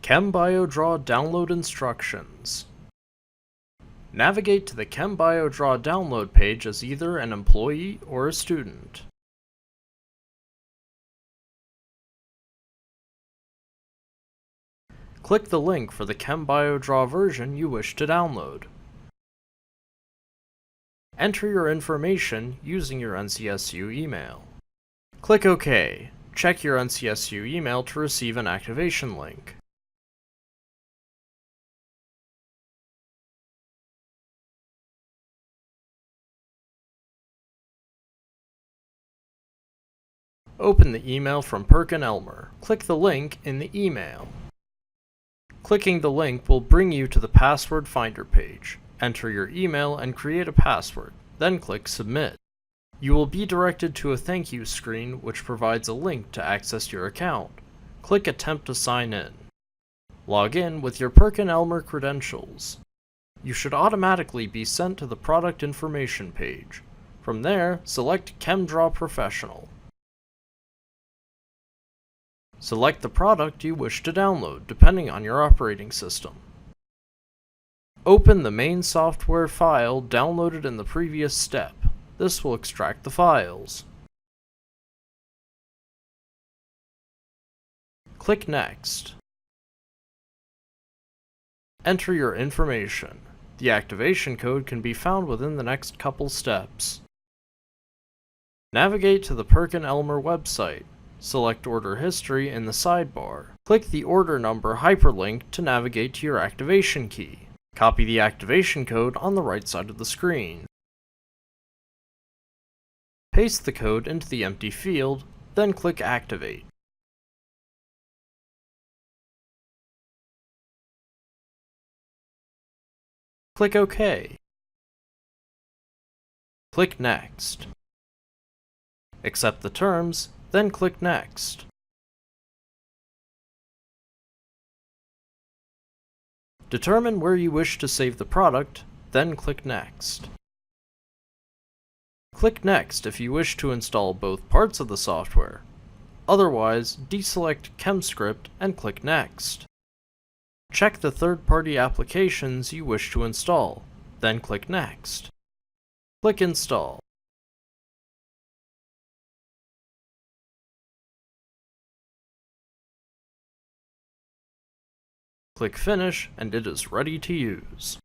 ChemBioDraw download instructions. Navigate to the ChemBioDraw download page as either an employee or a student. Click the link for the ChemBioDraw version you wish to download. Enter your information using your NCSU email. Click OK. Check your NCSU email to receive an activation link. Open the email from Perkin-Elmer. Click the link in the email. Clicking the link will bring you to the password finder page. Enter your email and create a password, then click Submit. You will be directed to a thank you screen which provides a link to access your account. Click Attempt to sign in. Log in with your Perkin-Elmer credentials. You should automatically be sent to the product information page. From there, select ChemDraw Professional. Select the product you wish to download, depending on your operating system. Open the main software file downloaded in the previous step. This will extract the files. Click Next. Enter your information. The activation code can be found within the next couple steps. Navigate to the Perkin-Elmer website. Select Order History in the sidebar. Click the order number hyperlink to navigate to your activation key. Copy the activation code on the right side of the screen. Paste the code into the empty field, then click Activate. Click OK. Click Next. Accept the terms, then click Next. Determine where you wish to save the product, then click Next. Click Next if you wish to install both parts of the software. Otherwise, deselect ChemScript and click Next. Check the third-party applications you wish to install, then click Next. Click Install. Click Finish and it is ready to use.